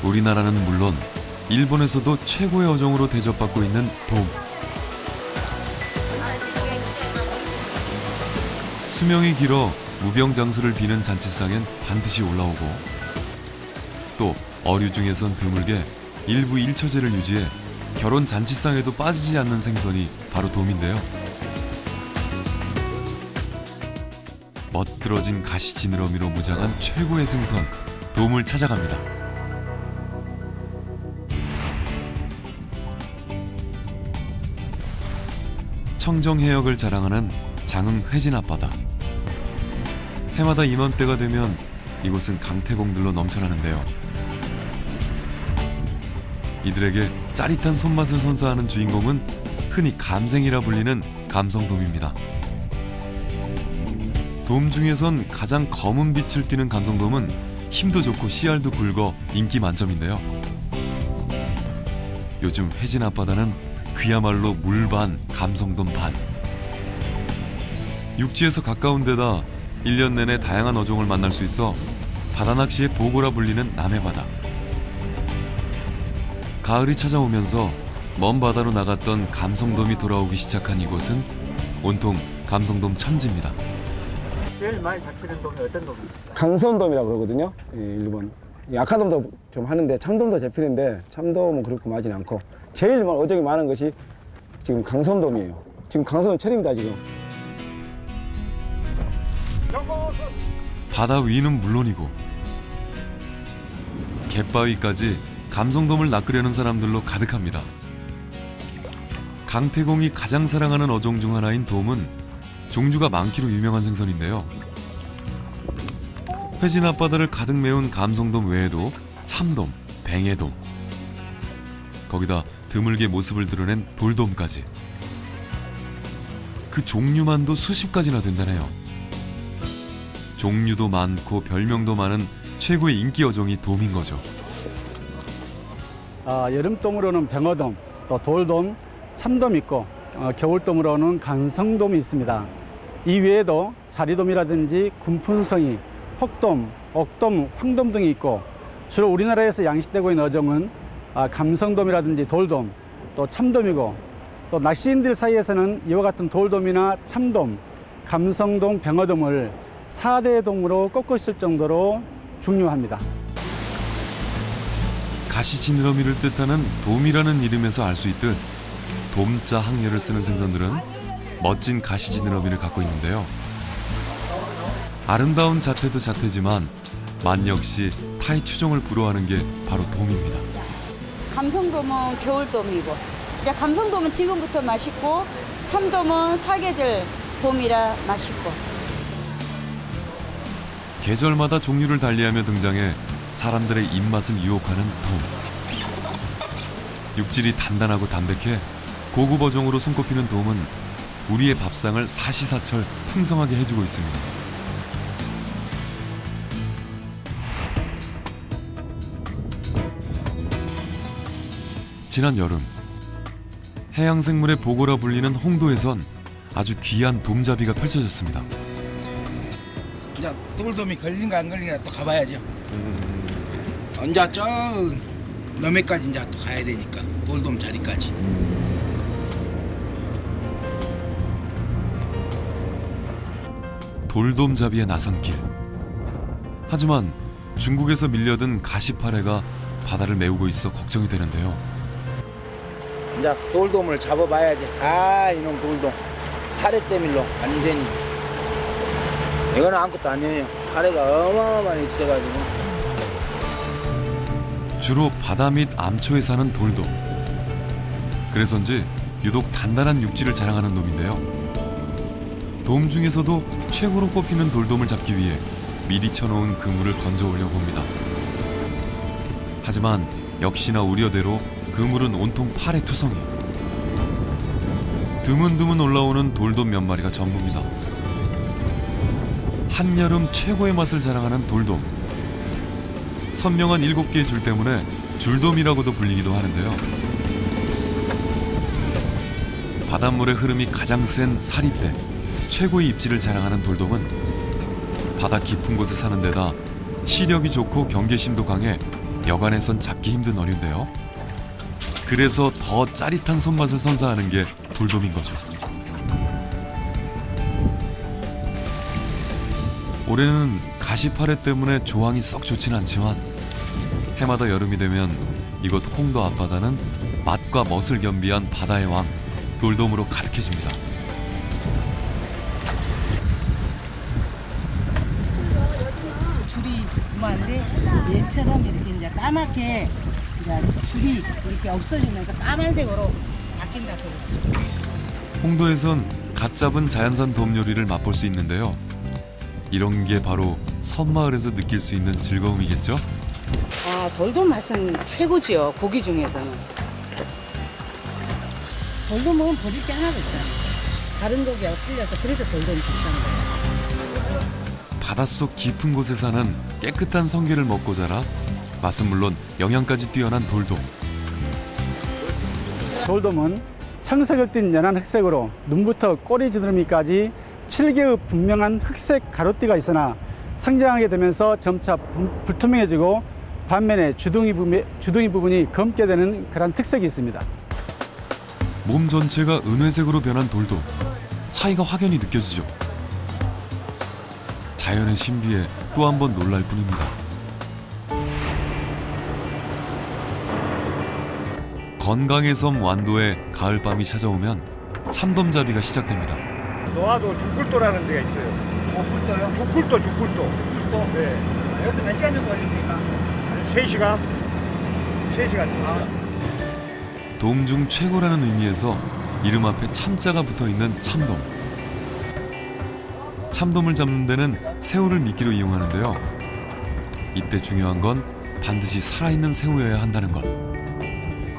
우리나라는 물론 일본에서도 최고의 어종으로 대접받고 있는 돔. 수명이 길어 무병장수를 비는 잔치상엔 반드시 올라오고, 또 어류 중에선 드물게 일부 일처제를 유지해 결혼 잔치상에도 빠지지 않는 생선이 바로 돔인데요. 멋들어진 가시 지느러미로 무장한 최고의 생선, 돔을 찾아갑니다. 청정 해역을 자랑하는 장흥 회진 앞바다. 해마다 이맘때가 되면 이곳은 강태공들로 넘쳐나는데요. 이들에게 짜릿한 손맛을 선사하는 주인공은 흔히 감생이라 불리는 감성돔입니다. 돔 중에선 가장 검은 빛을 띠는 감성돔은 힘도 좋고 씨알도 굵어 인기 만점인데요. 요즘 회진 앞바다는 그야말로 물반, 감성돔 반. 육지에서 가까운 데다 1년 내내 다양한 어종을 만날 수 있어 바다낚시의 보고라 불리는 남해바다. 가을이 찾아오면서 먼 바다로 나갔던 감성돔이 돌아오기 시작한 이곳은 온통 감성돔 천지입니다. 제일 많이 잡히는 돔이 어떤 돔입니까? 강성돔이라고 그러거든요. 일본. 약화돔도 좀 하는데 참돔도 잡히는데 참돔은 그렇게 많지는 않고 제일 어종이 많은 것이 지금 강성돔이에요. 지금 강성돔 철입니다 지금. 바다 위는 물론이고 갯바위까지 감성돔을 낚으려는 사람들로 가득합니다. 강태공이 가장 사랑하는 어종 중 하나인 돔은 종류가 많기로 유명한 생선인데요. 회진 앞바다를 가득 메운 감성돔 외에도 참돔, 뱅에돔, 거기다 드물게 모습을 드러낸 돌돔까지. 그 종류만도 수십 가지나 된다네요. 종류도 많고 별명도 많은 최고의 인기 어종이 돔인 거죠. 여름돔으로는 뱅어돔, 또 돌돔, 참돔 있고 겨울돔으로는 간성돔이 있습니다. 이 외에도 자리돔이라든지 군푼성이, 헉돔, 억돔, 황돔 등이 있고 주로 우리나라에서 양식되고 있는 어종은 감성돔이라든지 돌돔, 또 참돔이고 또 낚시인들 사이에서는 이와 같은 돌돔이나 참돔, 감성돔, 뱅어돔을 4대 동으로 꼽고 있을 정도로 중요합니다. 가시지느러미를 뜻하는 돔이라는 이름에서 알 수 있듯 돔자 항열을 쓰는 생선들은 멋진 가시지느러미를 갖고 있는데요. 아름다운 자태도 자태지만 만 역시 타의 추종을 불허하는 게 바로 돔입니다. 감성돔은 겨울돔이고 이제 감성돔은 지금부터 맛있고 참돔은 사계절 돔이라 맛있고. 계절마다 종류를 달리하며 등장해 사람들의 입맛을 유혹하는 돔. 육질이 단단하고 담백해 고급 어종으로 손꼽히는 돔은 우리의 밥상을 사시사철 풍성하게 해주고 있습니다. 지난 여름 해양생물의 보고라 불리는 홍도에선 아주 귀한 돔잡이가 펼쳐졌습니다. 이제 돌돔이 걸린가 안 걸린가 또 가봐야죠. 이제 저 너매까지 이제 또 가야 되니까 돌돔 자리까지. 돌돔잡이에 나선 길. 하지만 중국에서 밀려든 가시파래가 바다를 메우고 있어 걱정이 되는데요. 이제 돌돔을 잡아봐야지. 이놈 돌돔 파래 때밀로 완전히. 이거는 아무것도 아니에요. 파래가 어마어마하게 있어가지고. 주로 바다 밑 암초에 사는 돌돔. 그래서인지 유독 단단한 육질을 자랑하는 놈인데요. 돔 중에서도 최고로 꼽히는 돌돔을 잡기 위해 미리 쳐놓은 그물을 건져 올려봅니다. 하지만 역시나 우려대로 그물은 온통 파래 투성이. 드문드문 올라오는 돌돔 몇 마리가 전부입니다. 한여름 최고의 맛을 자랑하는 돌돔. 선명한 7개의 줄 때문에 줄돔이라고도 불리기도 하는데요. 바닷물의 흐름이 가장 센 사리때 최고의 입질을 자랑하는 돌돔은 바다 깊은 곳에 사는 데다 시력이 좋고 경계심도 강해 여간에선 잡기 힘든 어류인데요. 그래서 더 짜릿한 손맛을 선사하는 게 돌돔인 거죠. 올해는 가시파래 때문에 조항이 썩 좋진 않지만 해마다 여름이 되면 이곳 홍도 앞바다는 맛과 멋을 겸비한 바다의 왕 돌돔으로 가득해집니다. 줄이 많은데 얘처럼 이렇게 이제 까맣게 이제 줄이 이렇게 없어지면서 까만색으로 바뀐다 소리. 홍도에선 갓 잡은 자연산 돔 요리를 맛볼 수 있는데요. 이런 게 바로 섬마을에서 느낄 수 있는 즐거움이겠죠? 아, 돌돔 맛은 최고지요. 고기 중에서는. 돌돔은 버릴 게 하나도 없어요. 다른 고기하고 틀려서 그래서 돌돔이 비싼 거예요. 바닷속 깊은 곳에 사는 깨끗한 성게를 먹고 자라 맛은 물론 영양까지 뛰어난 돌돔. 돌돔은 청색을 띤 연한 흑색으로 눈부터 꼬리 지느러미까지 7개의 분명한 흑색 가로띠가 있으나 성장하게 되면서 점차 불투명해지고 반면에 주둥이 부분이 검게 되는 그런 특색이 있습니다. 몸 전체가 은회색으로 변한 돌돔. 차이가 확연히 느껴지죠. 자연의 신비에 또 한 번 놀랄 뿐입니다. 건강의 섬 완도에 가을밤이 찾아오면 참돔잡이가 시작됩니다. 노화도 죽굴도라는 데가 있어요. 굴도요? 죽굴도. 굴도? 네. 여기서 몇 시간 정도 걸립니까? 3시간? 3시간 정도. 돔 중 최고라는 의미에서 이름 앞에 참자가 붙어있는 참돔. 참돔을 잡는 데는 새우를 미끼로 이용하는데요. 이때 중요한 건 반드시 살아있는 새우여야 한다는 것.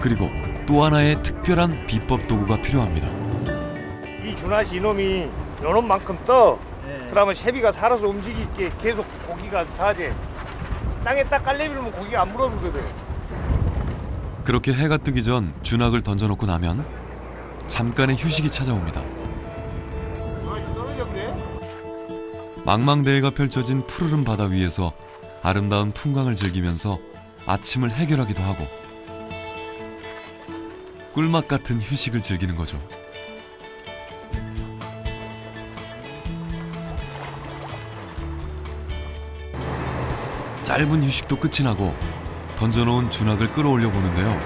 그리고 또 하나의 특별한 비법 도구가 필요합니다. 이 준하씨 이놈이 요놈만큼 떠. 그러면 채비가 살아서 움직이게 계속 고기가 자제. 땅에 딱 깔려있으면 고기가 안 물어보거든. 그렇게 해가 뜨기 전 준학을 던져놓고 나면 잠깐의 휴식이 찾아옵니다. 망망대해가 펼쳐진 푸르른 바다 위에서 아름다운 풍광을 즐기면서 아침을 해결하기도 하고 꿀맛 같은 휴식을 즐기는 거죠. 짧은 휴식도 끝이 나고 던져놓은 준학을 끌어올려 보는데요.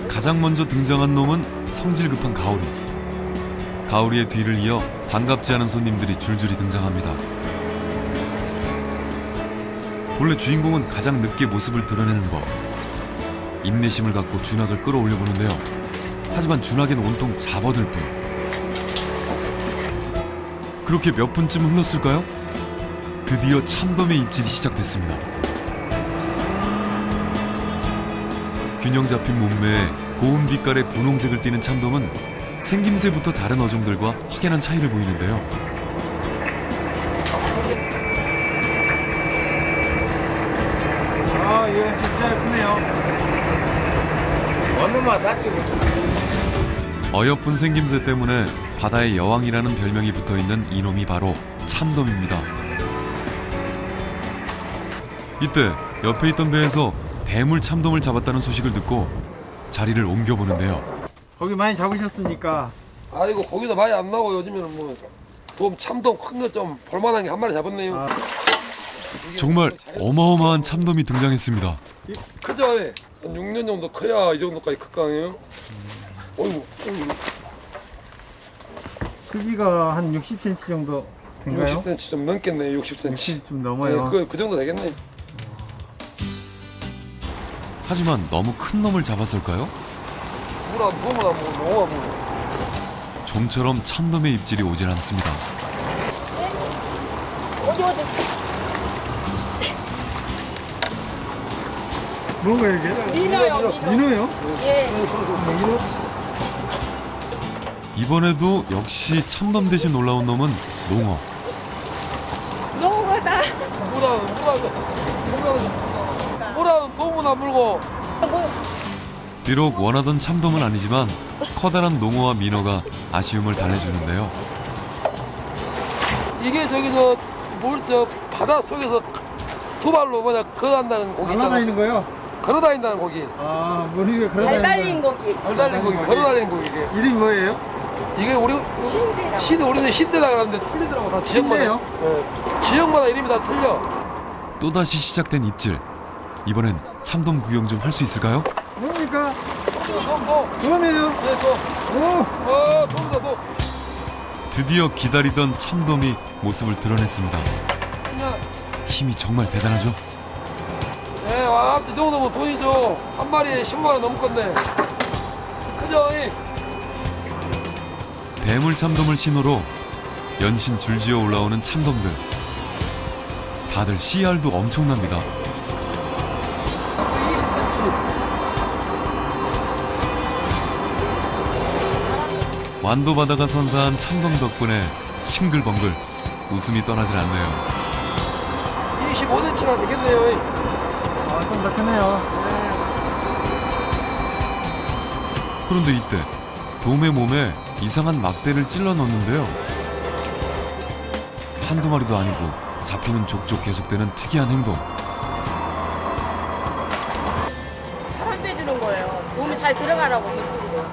가장 먼저 등장한 놈은 성질 급한 가오리. 가오리의 뒤를 이어 반갑지 않은 손님들이 줄줄이 등장합니다. 원래 주인공은 가장 늦게 모습을 드러내는 법. 인내심을 갖고 준학을 끌어올려 보는데요. 하지만 준학엔 온통 잡아들 뿐. 그렇게 몇 분쯤 흘렀을까요? 드디어 참돔의 입질이 시작됐습니다. 균형 잡힌 몸매에 고운 빛깔의 분홍색을 띠는 참돔은 생김새부터 다른 어종들과 확연한 차이를 보이는데요. 아, 이거 진짜 크네요. 어느 맛 다 찍어. 어여쁜 생김새 때문에 바다의 여왕이라는 별명이 붙어있는 이놈이 바로 참돔입니다. 이때 옆에 있던 배에서 대물 참돔을 잡았다는 소식을 듣고 자리를 옮겨보는데요. 고기 많이 잡으셨습니까? 아이고 고기도 많이 안 나오고 요즘에는 뭐 돔 참돔 큰 거 좀 볼만한 게 한 마리 잡았네요. 정말 어마어마한 참돔이 등장했습니다. 크죠? 한 6년 정도 커야 이 정도까지 클 거 아니에요? 어이구, 어이구. 크기가 한 60cm 정도 된가요? 60cm 좀 넘겠네. 60cm. 60 좀 넘어요. 네, 그 정도 되겠네. 하지만 너무 큰 놈을 잡았을까요? 물안 보면 뭐 농어 뭐. 좀처럼 참돔의 입질이 오질 않습니다. 뭔가 이게? 민어요? 이번에도 역시 참돔 대신 올라온 놈은 농어. 물안 돔은 안 물고. 비록 원하던 참돔은 아니지만 커다란 농어와 민어가 아쉬움을 달래주는데요. 이게 저기 저 저 바다 속에서 두 발로 뭐냐 걸어다니는 고기 있잖아. 날아다니는 거요? 걸어다닌다는 고기. 아, 물 위에 발 걸어다니는 달린 고기. 발 달린 고기, 걸어다니는 고기 이게. 이름이 뭐예요? 이게 우리는 신대라 그러는데 틀리더라고 다 지역마다. 신대요? 예, 지역마다 이름이 다 틀려. 또다시 시작된 입질. 이번엔 참돔 구경 좀 할 수 있을까요? 뭡니까? 또. 그러면요? 네, 또. 또. 또. 드디어 기다리던 참돔이 모습을 드러냈습니다. 힘이 정말 대단하죠? 네, 와, 이 정도면 돈이죠. 한 마리에 10만 원 넘겠네. 그죠? 대물 참돔을 신호로 연신 줄지어 올라오는 참돔들. 다들 CR도 엄청납니다. 20cm. 완도 바다가 선사한 참돔 덕분에 싱글벙글 웃음이 떠나질 않네요. 25cm가 되겠네요. 아, 좀 더 크네요. 그런데 이때 돔의 몸에 이상한 막대를 찔러 넣는데요. 한두 마리도 아니고 잡히는 족족 계속되는 특이한 행동. 바람 빼주는 거예요. 몸이 잘 들어가라고 물속으로.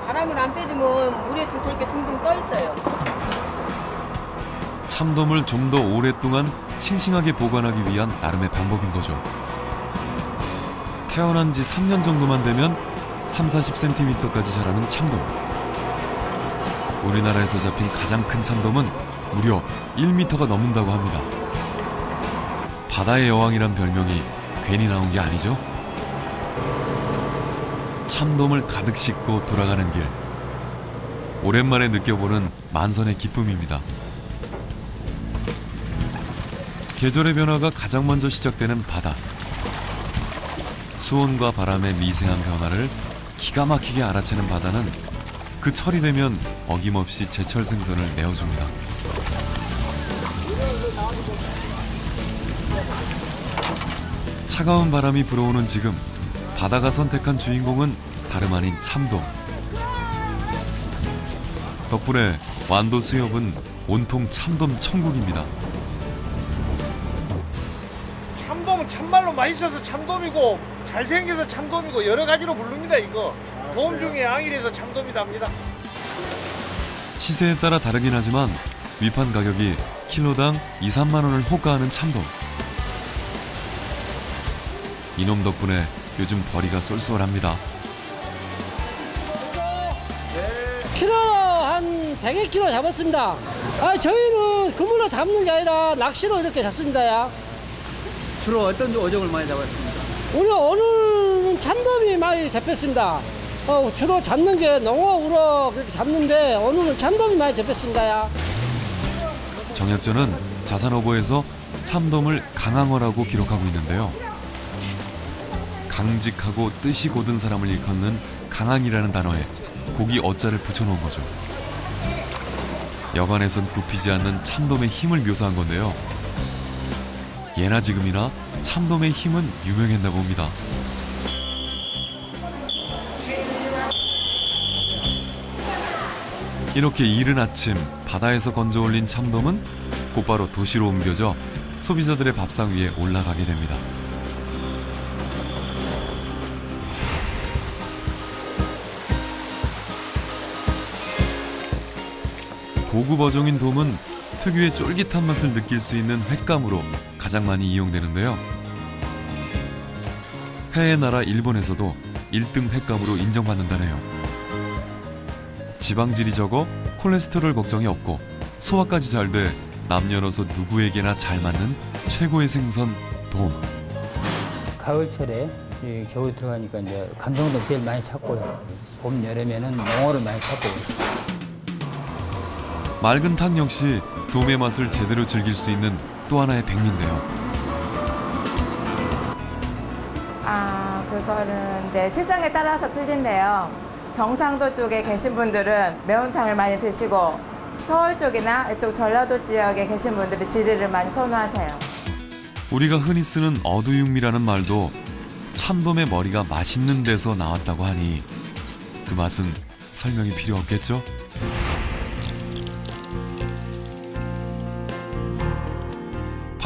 바람을 안 빼주면 물에 이렇게 둥둥 떠 있어요. 참돔을 좀 더 오랫동안 싱싱하게 보관하기 위한 나름의 방법인 거죠. 태어난 지 3년 정도만 되면 30-40cm까지 자라는 참돔. 우리나라에서 잡힌 가장 큰 참돔은 무려 1m가 넘는다고 합니다. 바다의 여왕이란 별명이 괜히 나온 게 아니죠? 참돔을 가득 싣고 돌아가는 길. 오랜만에 느껴보는 만선의 기쁨입니다. 계절의 변화가 가장 먼저 시작되는 바다. 수온과 바람의 미세한 변화를 기가 막히게 알아채는 바다는 그 철이 되면 어김없이 제철 생선을 내어줍니다. 차가운 바람이 불어오는 지금 바다가 선택한 주인공은 다름 아닌 참돔. 덕분에 완도 수협은 온통 참돔 천국입니다. 참돔은 참말로 맛있어서 참돔이고 잘생겨서 참돔이고 여러 가지로 부릅니다. 이거 돔 중에 앙이라서 참돔이답니다. 시세에 따라 다르긴 하지만 위판 가격이 킬로당 2-3만 원을 호가하는 참돔. 이놈 덕분에 요즘 벌이가 쏠쏠합니다. 키로 한 100kg 잡았습니다. 저희는 그물로 잡는 게 아니라 낚시로 이렇게 잡습니다. 야. 주로 어떤 어종을 많이 잡았습니까? 오늘은 참돔이 많이 잡혔습니다. 주로 잡는 게 농어, 우럭 그렇게 잡는데 오늘은 참돔이 많이 잡혔습니다. 야. 정약전은 자산어보에서 참돔을 강항어라고 기록하고 있는데요. 강직하고 뜻이 곧은 사람을 일컫는 강항이라는 단어에 고기 어자를 붙여놓은 거죠. 여간에선 굽히지 않는 참돔의 힘을 묘사한 건데요. 예나 지금이나 참돔의 힘은 유명했나 봅니다. 이렇게 이른 아침 바다에서 건져 올린 참돔은 곧바로 도시로 옮겨져 소비자들의 밥상 위에 올라가게 됩니다. 고급 어종인 돔은 특유의 쫄깃한 맛을 느낄 수 있는 횟감으로 가장 많이 이용되는데요. 해의 나라 일본에서도 1등 횟감으로 인정받는다네요. 지방질이 적어 콜레스테롤 걱정이 없고 소화까지 잘 돼 남녀노소 누구에게나 잘 맞는 최고의 생선 돔. 가을철에 겨울 들어가니까 이제 감성돔 제일 많이 찾고요. 봄 여름에는 농어를 많이 찾고 있어요. 맑은 탕 역시 돔의 맛을 제대로 즐길 수 있는 또 하나의 백미인데요. 그거는 이제 시장에 따라서 틀린데요. 경상도 쪽에 계신 분들은 매운탕을 많이 드시고 서울 쪽이나 이쪽 전라도 지역에 계신 분들이 지리를 많이 선호하세요. 우리가 흔히 쓰는 어두육미라는 말도 참돔의 머리가 맛있는 데서 나왔다고 하니 그 맛은 설명이 필요 없겠죠?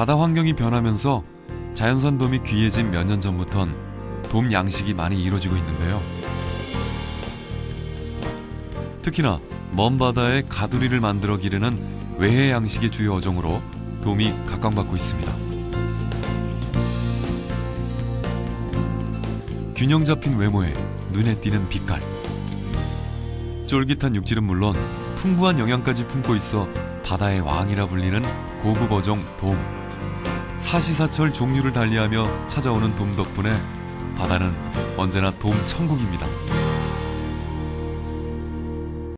바다 환경이 변하면서 자연산 돔이 귀해진 몇 년 전부턴 돔 양식이 많이 이루어지고 있는데요. 특히나 먼 바다에 가두리를 만들어 기르는 외해 양식의 주요 어종으로 돔이 각광받고 있습니다. 균형 잡힌 외모에 눈에 띄는 빛깔. 쫄깃한 육질은 물론 풍부한 영양까지 품고 있어 바다의 왕이라 불리는 고급 어종 돔. 사시사철 종류를 달리하며 찾아오는 돔 덕분에 바다는 언제나 돔 천국입니다.